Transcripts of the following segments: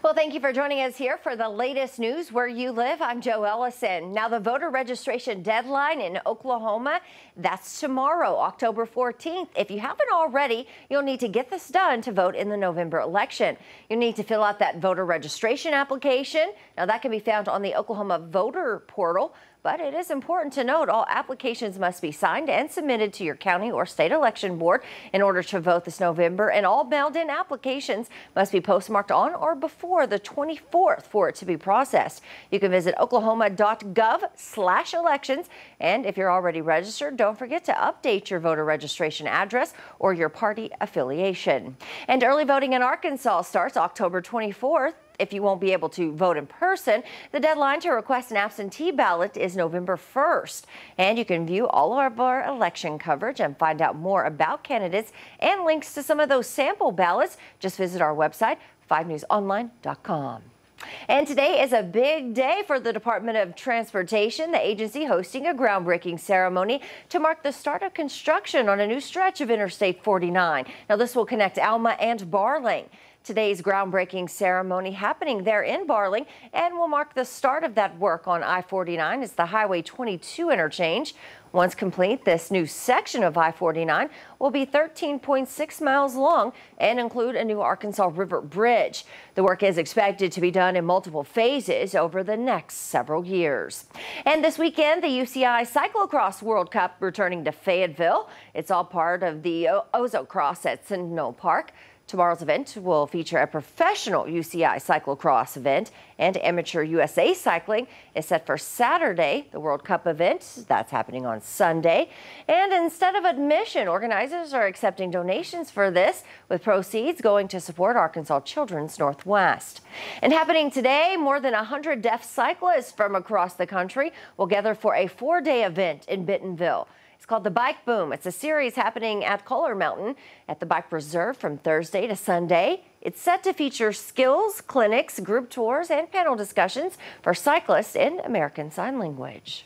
Well, thank you for joining us here for the latest news where you live. I'm Joe Ellison. Now, the voter registration deadline in Oklahoma, that's tomorrow, October 14th. If you haven't already, you'll need to get this done to vote in the November election. You'll need to fill out that voter registration application. Now, that can be found on the Oklahoma voter portal. But it is important to note all applications must be signed and submitted to your county or state election board in order to vote this November, and all mailed-in applications must be postmarked on or before the 24th for it to be processed. You can visit oklahoma.gov/elections, and if you're already registered, don't forget to update your voter registration address or your party affiliation. And early voting in Arkansas starts October 24th. If you won't be able to vote in person, the deadline to request an absentee ballot is November 1st. And you can view all of our election coverage and find out more about candidates and links to some of those sample ballots. Just visit our website, 5newsonline.com. And today is a big day for the Department of Transportation, the agency hosting a groundbreaking ceremony to mark the start of construction on a new stretch of Interstate 49. Now, this will connect Alma and Barling. Today's groundbreaking ceremony happening there in Barling and will mark the start of that work on I-49 as the Highway 22 interchange. Once complete, this new section of I-49 will be 13.6 miles long and include a new Arkansas River bridge. The work is expected to be done in multiple phases over the next several years. And this weekend, the UCI Cyclocross World Cup returning to Fayetteville. It's all part of the Ozocross at Sentinel Park. Tomorrow's event will feature a professional UCI cyclocross event, and Amateur USA Cycling is set for Saturday. The World Cup event, that's happening on Sunday. And instead of admission, organizers are accepting donations for this, with proceeds going to support Arkansas Children's Northwest. And happening today, more than 100 deaf cyclists from across the country will gather for a 4-day event in Bentonville. It's called the Bike Boom. It's a series happening at Kohler Mountain at the Bike Reserve from Thursday to Sunday. It's set to feature skills, clinics, group tours, and panel discussions for cyclists in American Sign Language.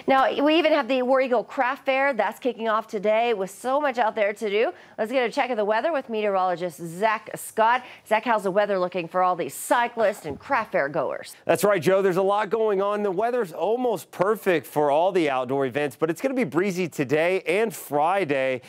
Now, we even have the War Eagle Craft Fair. That's kicking off today with so much out there to do. Let's get a check of the weather with meteorologist Zach Scott. Zach, how's the weather looking for all these cyclists and craft fair goers? That's right, Joe. There's a lot going on. The weather's almost perfect for all the outdoor events, but it's going to be breezy today and Friday,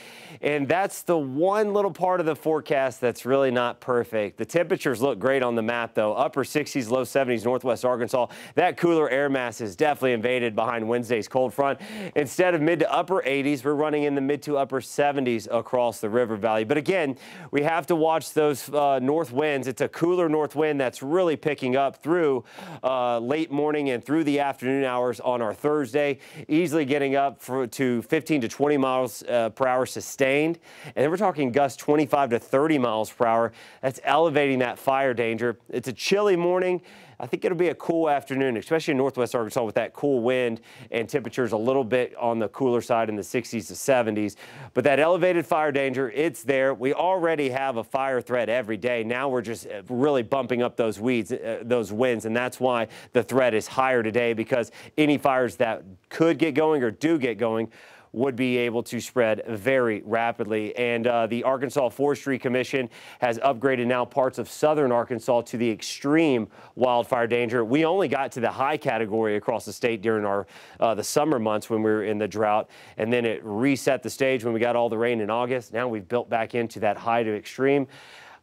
and that's the one little part of the forecast that's really not perfect. The temperatures look great on the map, though. Upper 60s, low 70s, northwest Arkansas. That cooler air mass is definitely invaded behind Wednesday's cold front. Instead of mid to upper 80s, we're running in the mid to upper 70s across the river valley. But again, we have to watch those north winds. It's a cooler north wind that's really picking up through late morning and through the afternoon hours on our Thursday, easily getting up to 15 to 20 miles per hour sustained. And then we're talking gusts 25 to 30 miles per hour. That's elevating that fire danger. It's a chilly morning. I think it'll be a cool afternoon, especially in northwest Arkansas with that cool wind and temperatures a little bit on the cooler side in the 60s to 70s. But that elevated fire danger, it's there. We already have a fire threat every day. Now we're just really bumping up those winds, and that's why the threat is higher today, because any fires that could get going or do get going would be able to spread very rapidly. And the Arkansas Forestry Commission has upgraded now parts of southern Arkansas to the extreme wildfire danger. We only got to the high category across the state during our the summer months when we were in the drought, and then it reset the stage when we got all the rain in August. Now we've built back into that high to extreme.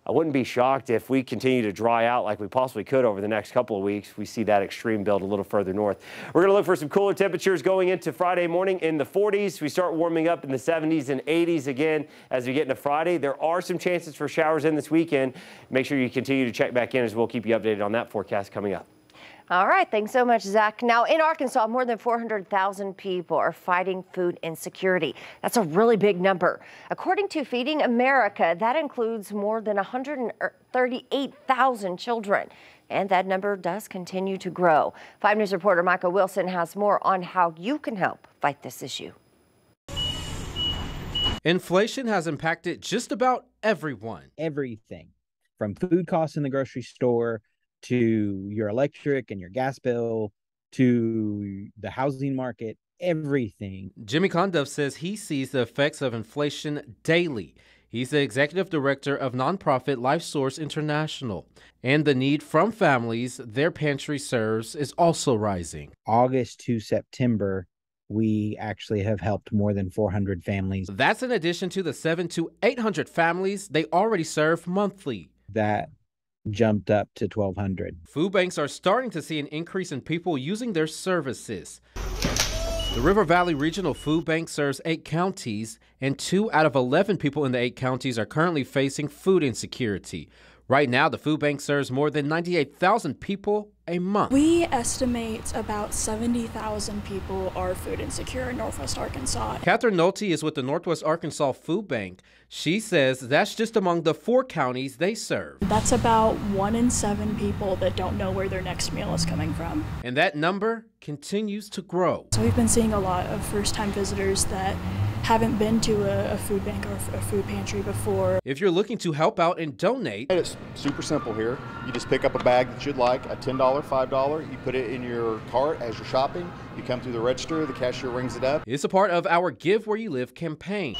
I wouldn't be shocked if we continue to dry out like we possibly could over the next couple of weeks. We see that extreme build a little further north. We're going to look for some cooler temperatures going into Friday morning in the 40s. We start warming up in the 70s and 80s again as we get into Friday. There are some chances for showers in this weekend. Make sure you continue to check back in, as we'll keep you updated on that forecast coming up. All right, thanks so much, Zach. Now, in Arkansas, more than 400,000 people are fighting food insecurity. That's a really big number. According to Feeding America, that includes more than 138,000 children. And that number does continue to grow. 5 News reporter Michael Wilson has more on how you can help fight this issue. Inflation has impacted just about everyone. Everything from food costs in the grocery store to your electric and your gas bill, to the housing market, everything. Jimmy Conduff says he sees the effects of inflation daily. He's the executive director of nonprofit LifeSource International, and the need from families their pantry serves is also rising. August to September, we actually have helped more than 400 families. That's in addition to the 700 to 800 families they already serve monthly. That jumped up to 1,200. Food banks are starting to see an increase in people using their services. The River Valley Regional Food Bank serves 8 counties, and 2 out of 11 people in the 8 counties are currently facing food insecurity. Right now, the food bank serves more than 98,000 people a month. We estimate about 70,000 people are food insecure in Northwest Arkansas. Catherine Nolte is with the Northwest Arkansas Food Bank. She says that's just among the 4 counties they serve. That's about 1 in 7 people that don't know where their next meal is coming from. And that number continues to grow. So we've been seeing a lot of first-time visitors that haven't been to a food bank or a food pantry before. If you're looking to help out and donate, it's super simple here. You just pick up a bag that you'd like, a $10, $5, you put it in your cart as you're shopping, you come through the register, the cashier rings it up. It's a part of our Give Where You Live campaign.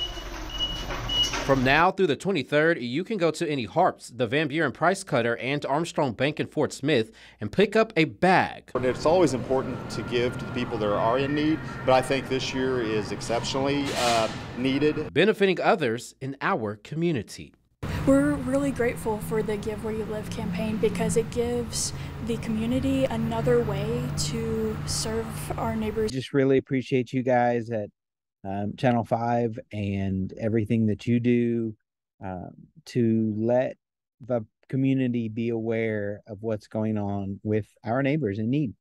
From now through the 23rd, you can go to any Harps, the Van Buren Price Cutter, and Armstrong Bank in Fort Smith and pick up a bag. It's always important to give to the people that are in need, but I think this year is exceptionally needed. Benefiting others in our community. We're really grateful for the Give Where You Live campaign because it gives the community another way to serve our neighbors. Just really appreciate you guys at Channel 5 and everything that you do to let the community be aware of what's going on with our neighbors in need.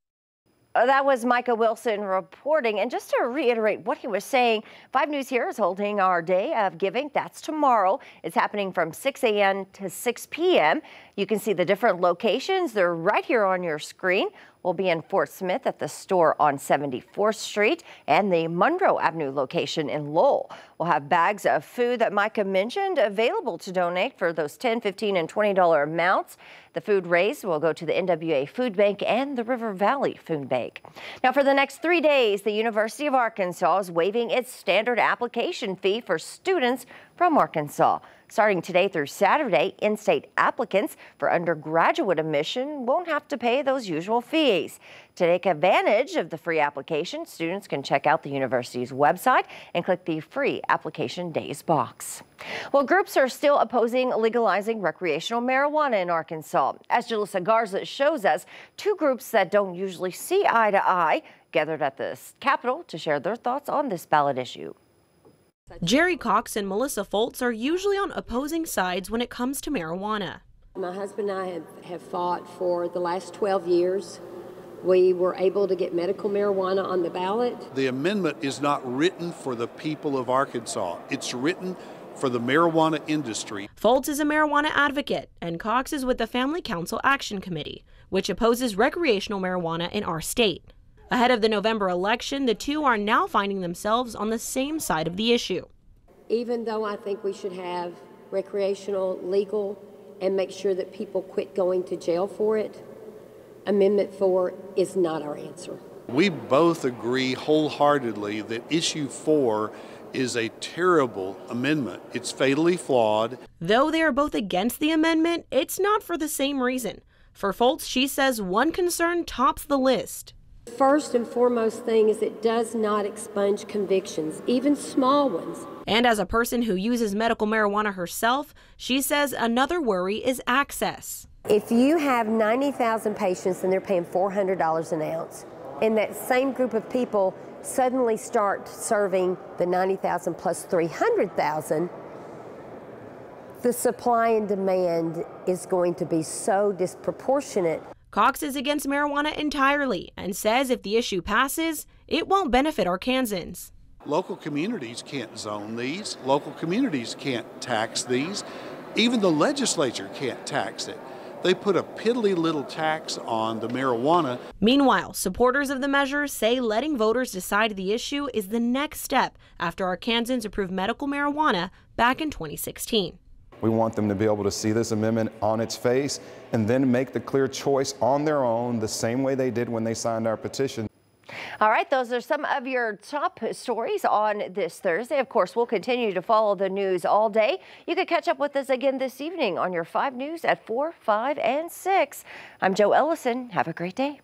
That was Micah Wilson reporting. And just to reiterate what he was saying, 5 News here is holding our Day of Giving. That's tomorrow. It's happening from 6 a.m. to 6 p.m. You can see the different locations. They're right here on your screen. We'll be in Fort Smith at the store on 74th Street and the Monroe Avenue location in Lowell. We'll have bags of food that Micah mentioned available to donate for those $10, $15, and $20 amounts. The food raised will go to the NWA Food Bank and the River Valley Food Bank. Now, for the next 3 days, the University of Arkansas is waiving its standard application fee for students from Arkansas. Starting today through Saturday, in-state applicants for undergraduate admission won't have to pay those usual fees. To take advantage of the free application, students can check out the university's website and click the free application days box. Well, groups are still opposing legalizing recreational marijuana in Arkansas. As Jalissa Garza shows us, 2 groups that don't usually see eye to eye gathered at the Capitol to share their thoughts on this ballot issue. Jerry Cox and Melissa Foltz are usually on opposing sides when it comes to marijuana. My husband and I have fought for the last 12 years. We were able to get medical marijuana on the ballot. The amendment is not written for the people of Arkansas. It's written for the marijuana industry. Foltz is a marijuana advocate, and Cox is with the Family Council Action Committee, which opposes recreational marijuana in our state. Ahead of the November election, the 2 are now finding themselves on the same side of the issue. Even though I think we should have recreational legal and make sure that people quit going to jail for it, Amendment 4 is not our answer. We both agree wholeheartedly that issue 4 is a terrible amendment. It's fatally flawed. Though they are both against the amendment, it's not for the same reason. For Foltz, she says one concern tops the list. First and foremost thing is it does not expunge convictions, even small ones. And as a person who uses medical marijuana herself, she says another worry is access. If you have 90,000 patients and they're paying $400 an ounce, and that same group of people suddenly start serving the 90,000 plus 300,000, the supply and demand is going to be so disproportionate. Cox is against marijuana entirely and says if the issue passes, it won't benefit Arkansans. Local communities can't zone these. Local communities can't tax these. Even the legislature can't tax it. They put a piddly little tax on the marijuana. Meanwhile, supporters of the measure say letting voters decide the issue is the next step after Arkansans approved medical marijuana back in 2016. We want them to be able to see this amendment on its face and then make the clear choice on their own the same way they did when they signed our petition. All right, those are some of your top stories on this Thursday. Of course, we'll continue to follow the news all day. You can catch up with us again this evening on your 5 News at 4, 5, and 6. I'm Joe Ellison. Have a great day.